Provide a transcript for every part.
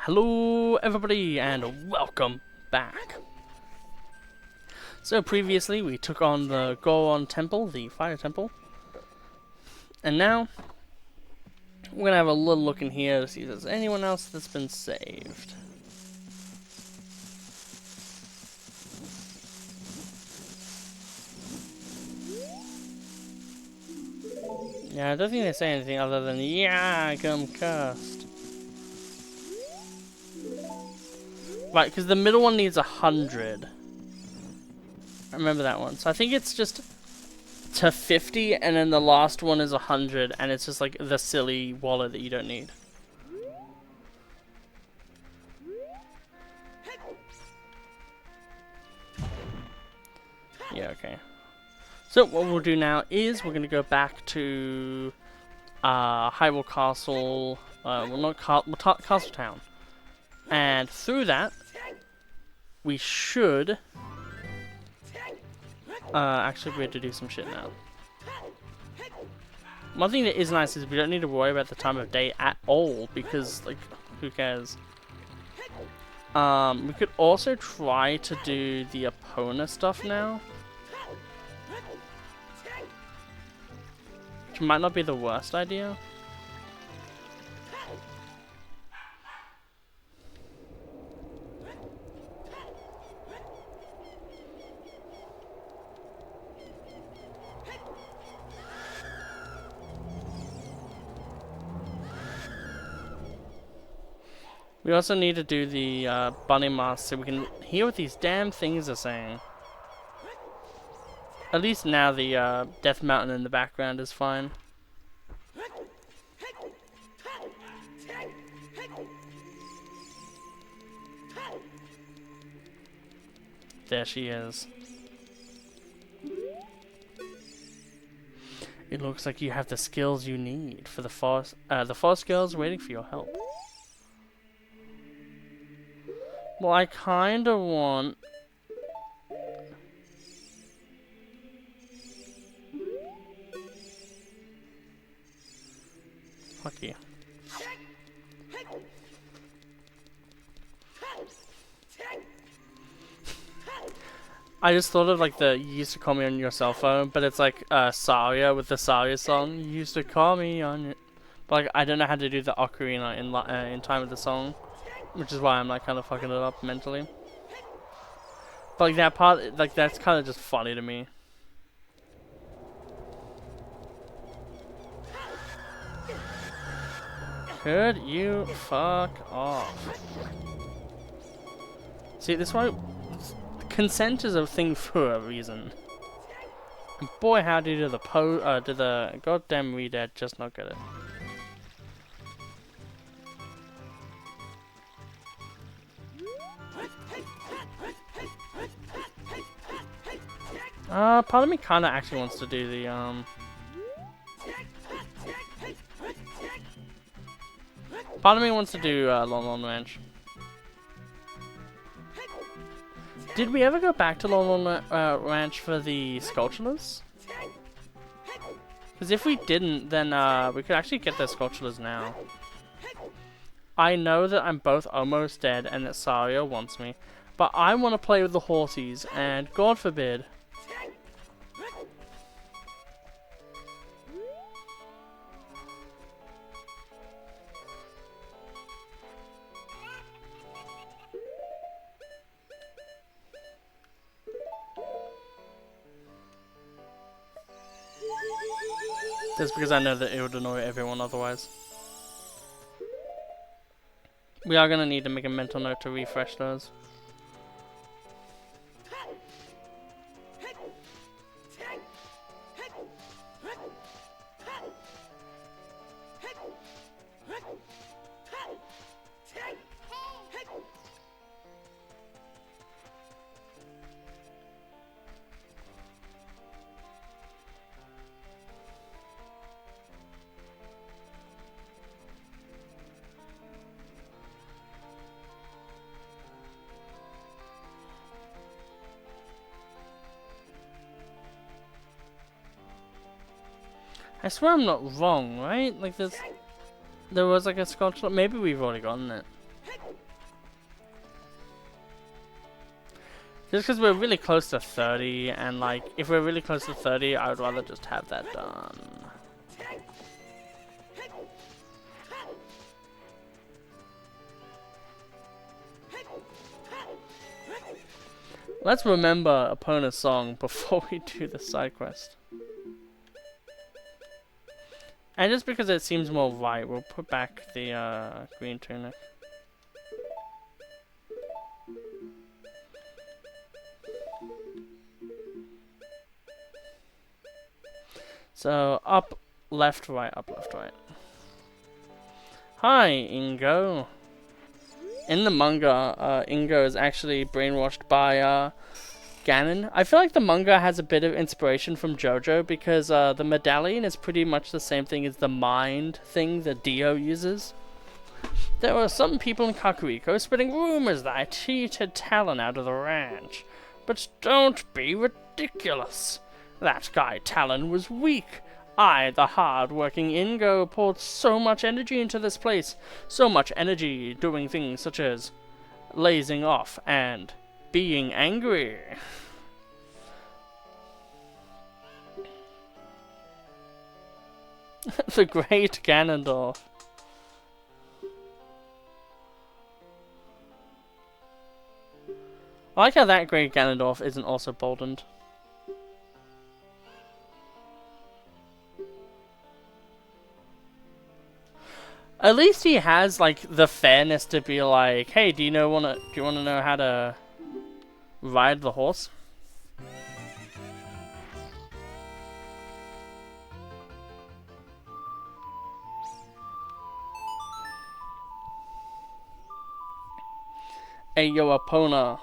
Hello everybody and welcome back. So previously we took on the Goron Temple, the Fire Temple. And now we're going to have a little look in here to see if there's anyone else that's been saved. Yeah, I don't think they say anything other than, yeah, I'm cursed. Right, because the middle one needs 100. I remember that one. So I think it's just to 50, and then the last one is 100, and it's just like the silly wallet that you don't need. Yeah, okay. So what we'll do now is we're going to go back to Hyrule Castle, well not Castle Town. And through that, we should actually be able to do some shit now. One thing that is nice is we don't need to worry about the time of day at all, because, like, who cares? We could also try to do the Epona stuff now. Which might not be the worst idea. We also need to do the bunny mask so we can hear what these damn things are saying. At least now the Death Mountain in the background is fine. There she is. It looks like you have the skills you need for the forest girl's waiting for your help. Well, I kinda want... Fuck you. I just thought of like you used to call me on your cell phone, but it's like Saria with the Saria song. You used to call me on it. But like, I don't know how to do the ocarina in time with the song. Which is why I'm like kind of fucking it up mentally. But like that part, like that's kind of just funny to me. Could you fuck off? See, this why consent is a thing for a reason. And boy, how did the goddamn reader just not get it? Part of me kinda actually wants to do the, part of me wants to do, Lon Lon Ranch. Did we ever go back to Lon Lon Ranch for the Skulltulas? Because if we didn't, then, we could actually get the Skulltulas now. I know that I'm both almost dead and that Saria wants me, but I want to play with the horsies, and God forbid... Just because I know that it would annoy everyone otherwise. We are going to need to make a mental note to refresh those. I swear I'm not wrong, right? Like there was like a sculpture. Maybe we've already gotten it. Just because we're really close to 30, and like, if we're really close to 30, I would rather just have that done. Let's remember Epona's song before we do the side quest. And just because it seems more right, we'll put back the green tunic. So, up, left, right, up, left, right. Hi, Ingo. In the manga, Ingo is actually brainwashed by Ganon. I feel like the manga has a bit of inspiration from JoJo because the medallion is pretty much the same thing as the mind thing that Dio uses. There were some people in Kakariko spreading rumors that I cheated Talon out of the ranch. But don't be ridiculous. That guy Talon was weak. I, the hard-working Ingo, poured so much energy into this place. So much energy doing things such as lazing off and being angry. The great Ganondorf. I like how that great Ganondorf isn't also boldened. At least he has like the fairness to be like, hey, do you want to know how to ride the horse? Hey, yo, Epona.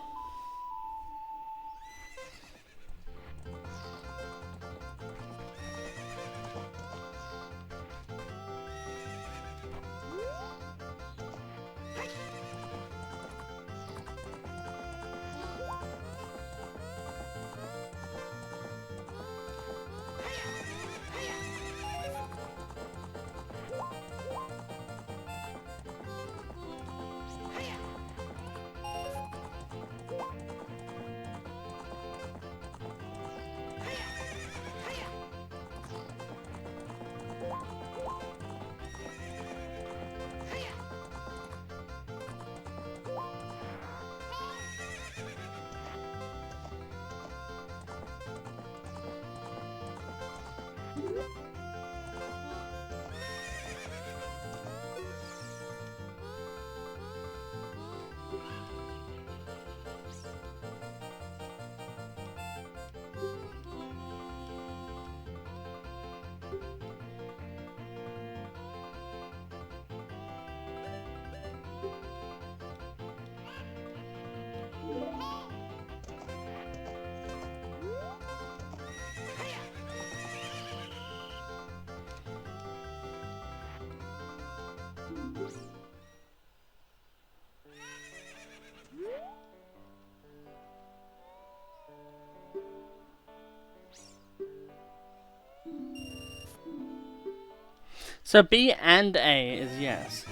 So B and A is yes.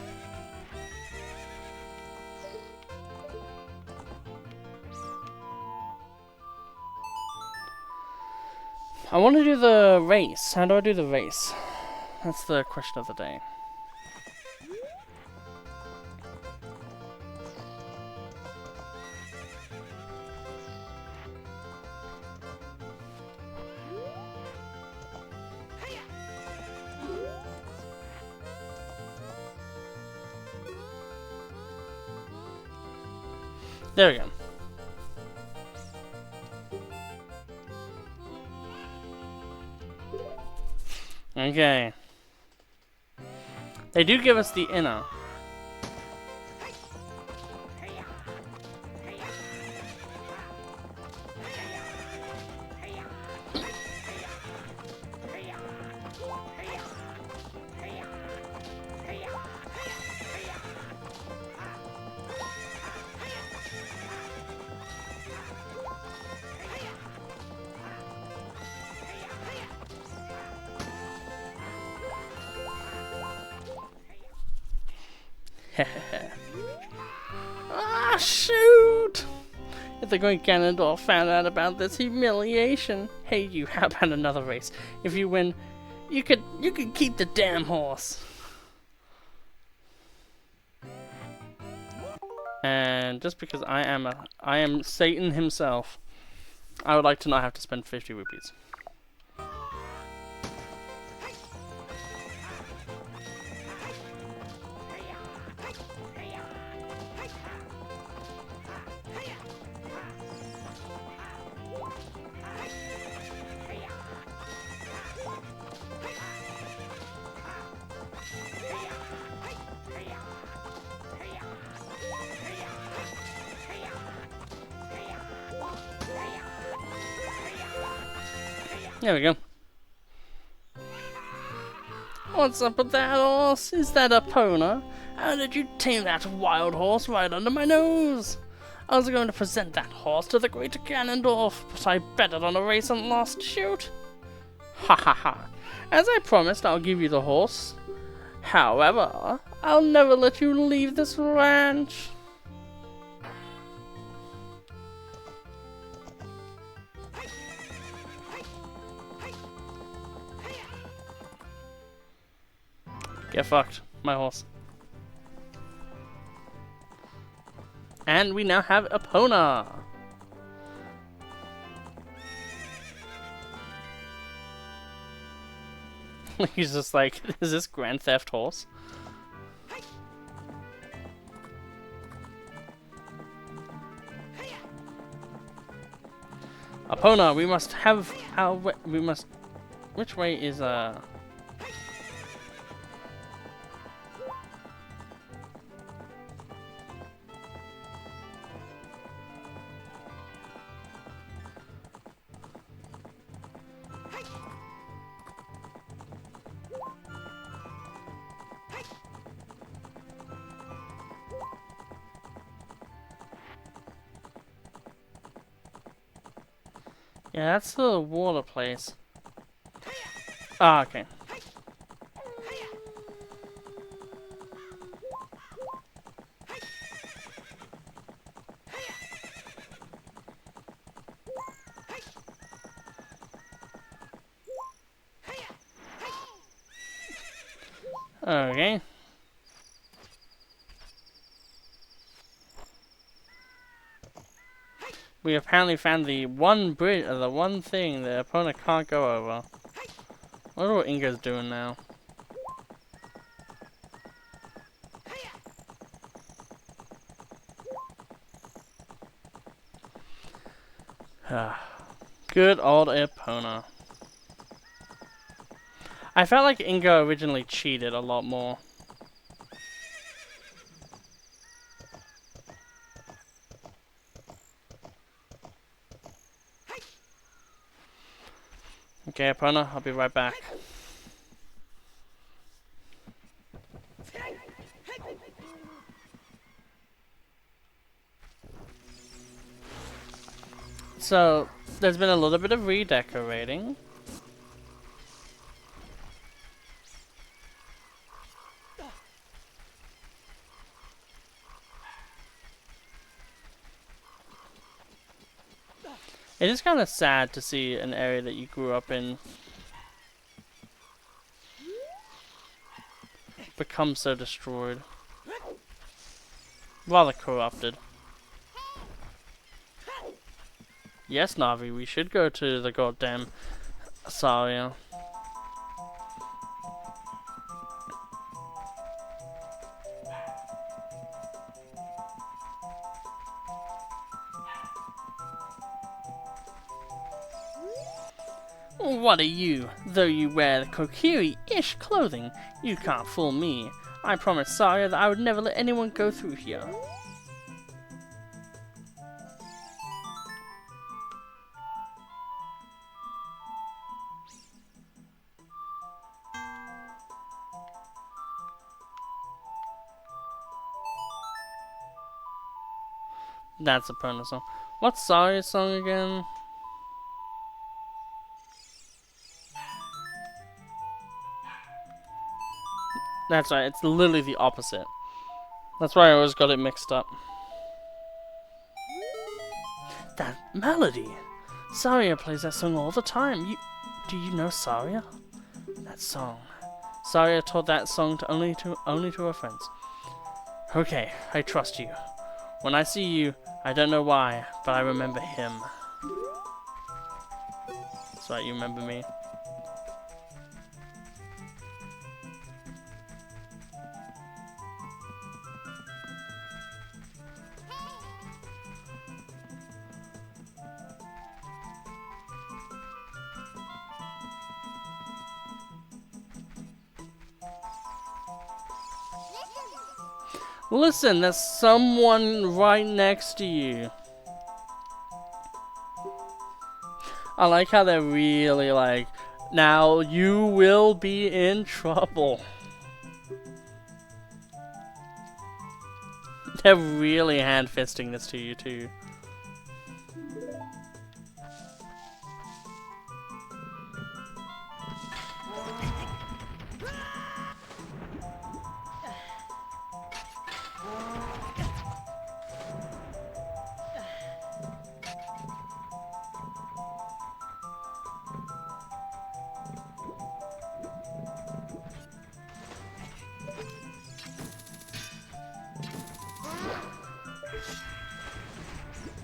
I want to do the race. How do I do the race? That's the question of the day. There we go. Okay. They do give us the inner. Ah, shoot! If the great Ganondorf found out about this humiliation. Hey, you, how about another race? If you win, you could keep the damn horse. And just because I am Satan himself, I would like to not have to spend 50 rupees. There we go. What's up with that horse? Is that Epona? How did you tame that wild horse right under my nose? I was going to present that horse to the great Ganondorf, but I betted on a race and lost. Shoot! Ha ha ha. As I promised, I'll give you the horse. However, I'll never let you leave this ranch. Get fucked, my horse. And we now have Epona. He's just like, is this Grand Theft Horse? Epona, we must have our we must. Which way is Yeah, that's the water place. Ah, okay. Okay. We apparently found the one bridge, the one thing the opponent can't go over. I wonder what Inga's doing now. Good old Epona. I felt like Inga originally cheated a lot more. Okay, Epona, I'll be right back. So, there's been a little bit of redecorating. It is kind of sad to see an area that you grew up in become so destroyed. Rather corrupted. Yes, Navi, we should go to the goddamn Saria. What are you? Though you wear the Kokiri-ish clothing, you can't fool me. I promised Saria that I would never let anyone go through here. That's a Epona song. What's Saria's song again? That's right, it's literally the opposite. That's why I always got it mixed up. That melody! Saria plays that song all the time. Do you know Saria? That song. Saria taught that song to only to her friends. Okay, I trust you. When I see you, I don't know why, but I remember him. That's right, you remember me. Listen, there's someone right next to you. I like how they're really like, now you will be in trouble. They're really hand-fisting this to you too.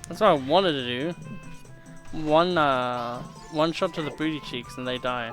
That's what I wanted to do. One shot to the booty cheeks and they die.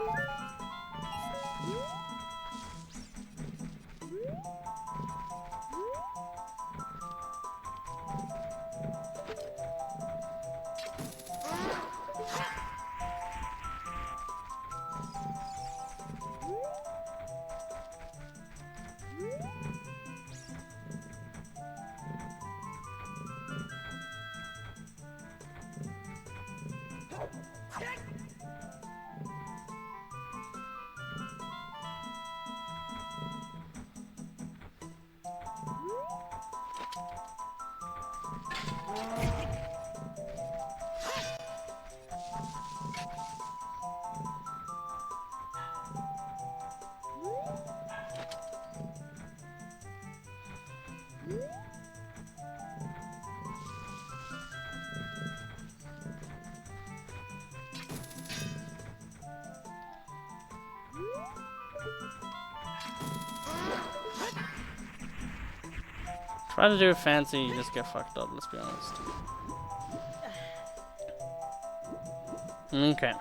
Try to do it fancy, you just get fucked up, let's be honest. Okay.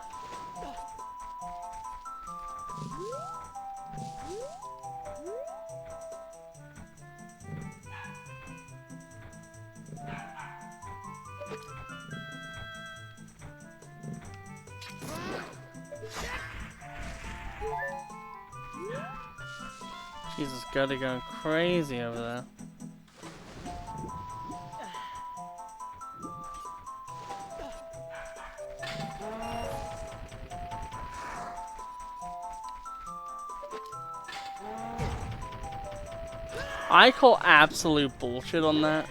Jesus, Gutty going crazy over there. I call absolute bullshit on that.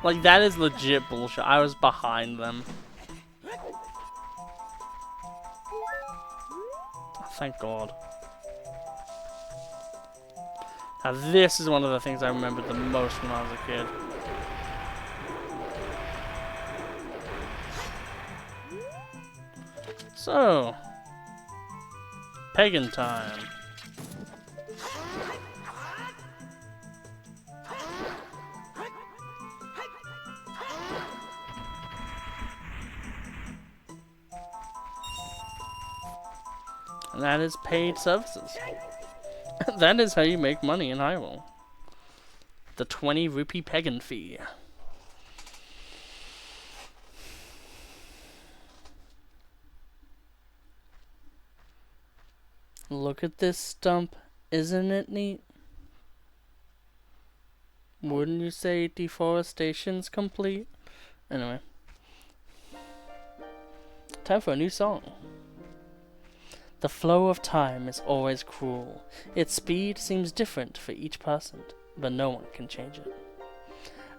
Like, that is legit bullshit. I was behind them. Oh, thank God. Now, this is one of the things I remembered the most when I was a kid. So, pagan time. And that is paid services. That is how you make money in Hyrule. The 20 rupee pagan fee. Look at this stump. Isn't it neat? Wouldn't you say deforestation's complete? Anyway. Time for a new song. The flow of time is always cruel. Its speed seems different for each person, but no one can change it.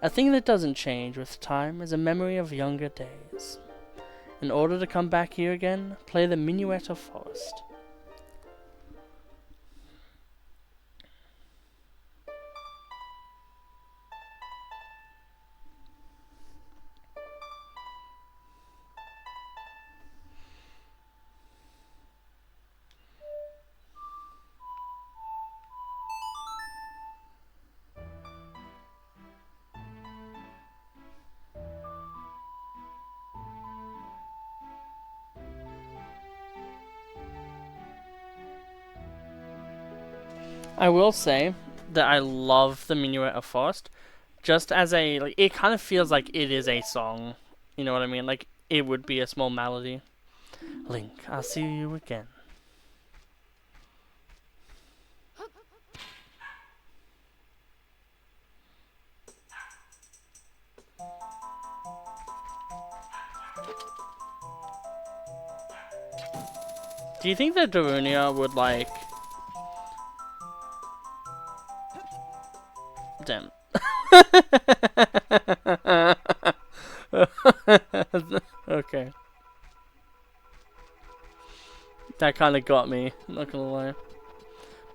A thing that doesn't change with time is a memory of younger days. In order to come back here again, play the Minuet of Forest. I will say that I love the Minuet of Forest. Just as a, like, it kind of feels like it is a song. You know what I mean? Like, it would be a small melody. Link, I'll see you again. Do you think that Darunia would, like... Damn. Okay. That kind of got me, not gonna lie.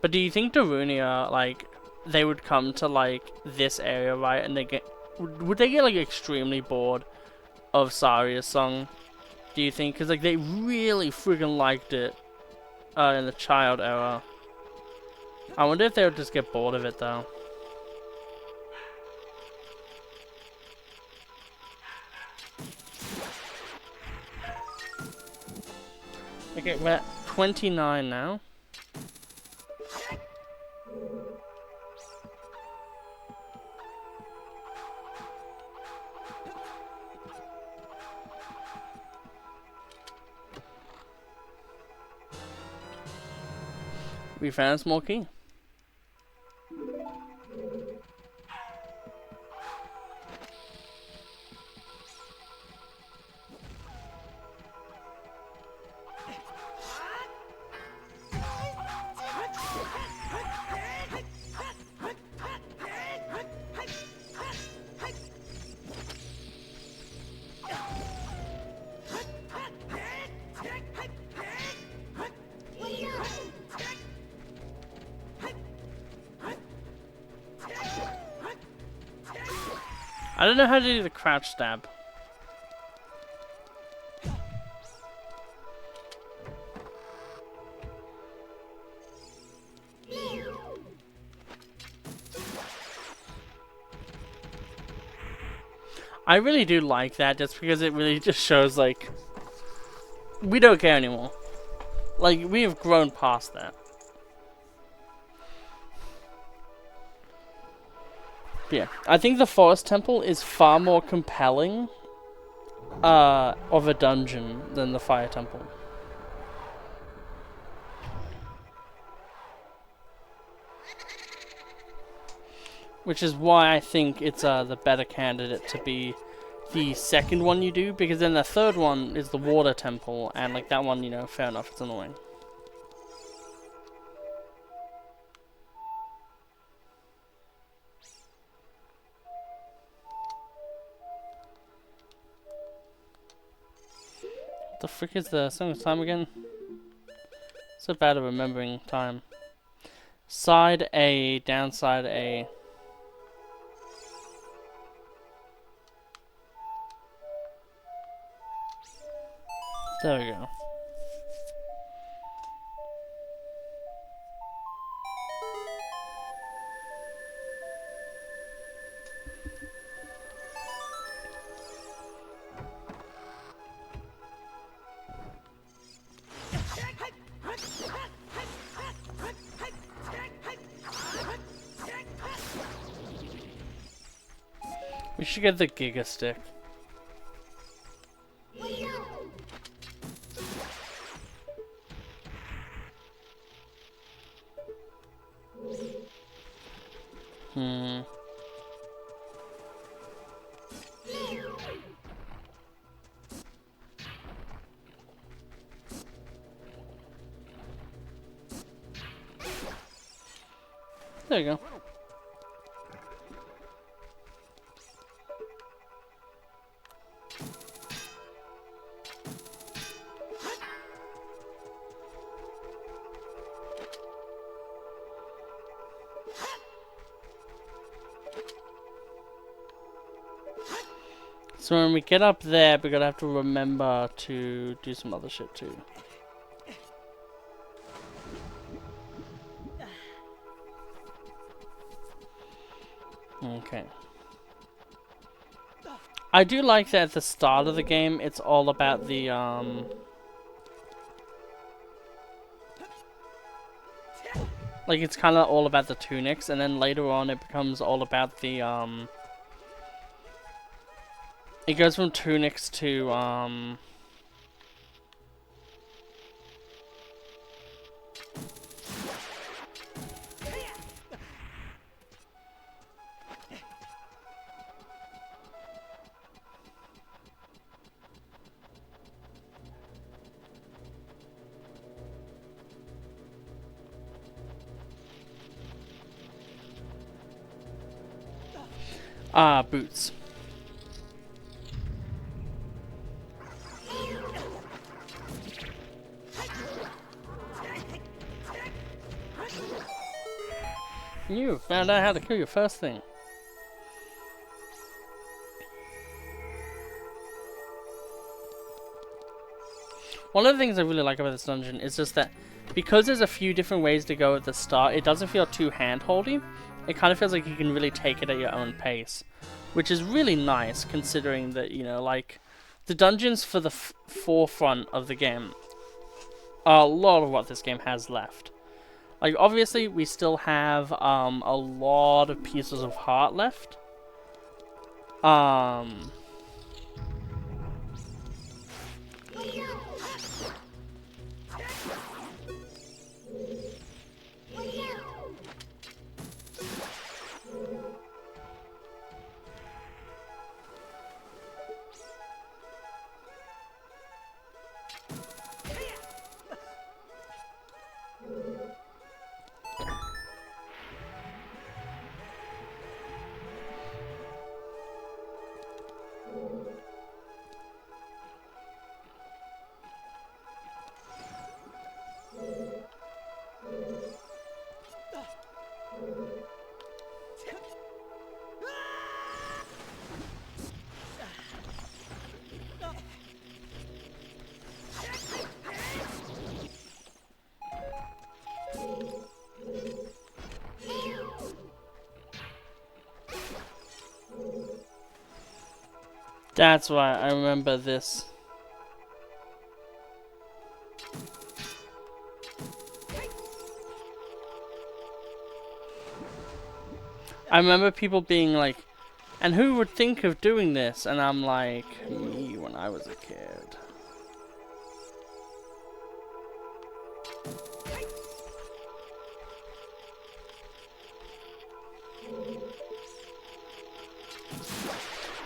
But do you think Darunia, like, they would come to, like, this area, right, and they get... Would they get, like, extremely bored of Saria's song? Do you think? Because, like, they really friggin' liked it in the child era. I wonder if they would just get bored of it, though. Okay, we're at 29 now. We found a small key. I don't know how to do the crouch stab. I really do like that just because it really just shows, like, we don't care anymore. Like, we have grown past that. Yeah, I think the Forest Temple is far more compelling of a dungeon than the Fire Temple. Which is why I think it's the better candidate to be the second one you do, because then the third one is the Water Temple, and, like, that one, you know, fair enough, it's annoying. What the frick is the Song of Time again? So bad at remembering time. Side A, downside A. There we go. We should get the Giga Stick. There you go. So when we get up there, we're gonna have to remember to do some other shit too. Okay. I do like that at the start of the game, it's all about the, like, it's kind of all about the tunics, and then later on it becomes all about the, it goes from tunics to, boots. You found out how to kill your first thing. One of the things I really like about this dungeon is just that because there's a few different ways to go at the start, it doesn't feel too hand-holdy. It kind of feels like you can really take it at your own pace, which is really nice considering that, you know, like, the dungeons for the forefront of the game are a lot of what this game has left. Like, obviously, we still have a lot of pieces of heart left. That's why I remember this. I remember people being like, and who would think of doing this? And I'm like, me when I was a kid.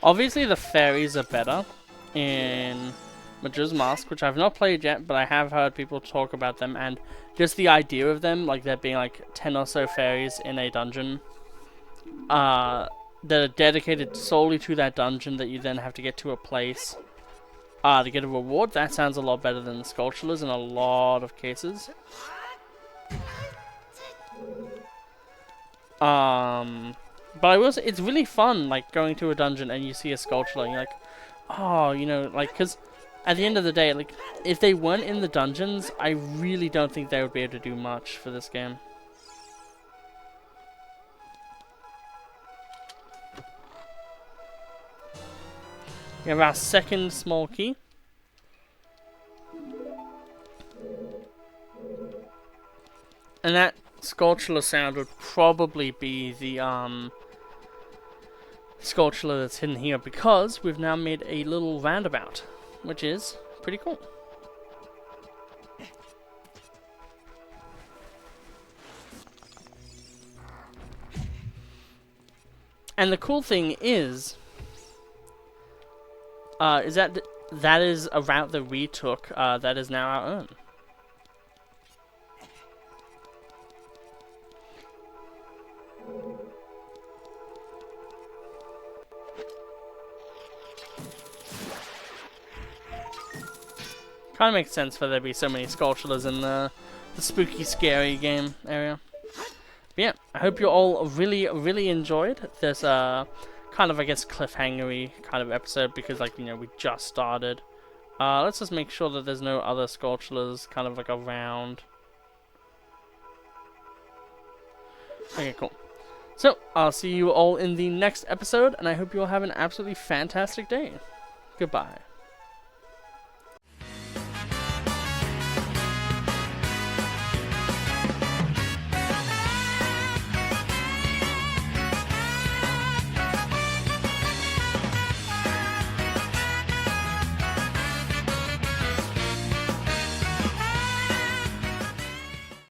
Obviously the fairies are better in Majora's Mask, which I've not played yet, but I have heard people talk about them, and just the idea of them, like there being like 10 or so fairies in a dungeon, that are dedicated solely to that dungeon that you then have to get to a place to get a reward, that sounds a lot better than the Skulltulas in a lot of cases. But I will say, it's really fun, like, going to a dungeon and you see a Skulltula and you're like, oh, you know, like, because at the end of the day, like, if they weren't in the dungeons, I really don't think they would be able to do much for this game. We have our second small key. And that Skulltula sound would probably be the Skulltula that's hidden here, because we've now made a little roundabout, which is pretty cool. And the cool thing is that that is a route that we took that is now our own. Kind of makes sense for there to be so many Skulltulas in the spooky, scary game area. But yeah, I hope you all really, really enjoyed this kind kind of, I guess, cliffhangery kind of episode because, like, you know, we just started. Let's just make sure that there's no other Scorchulars kind of like around. Okay, cool. So, I'll see you all in the next episode, and I hope you all have an absolutely fantastic day. Goodbye.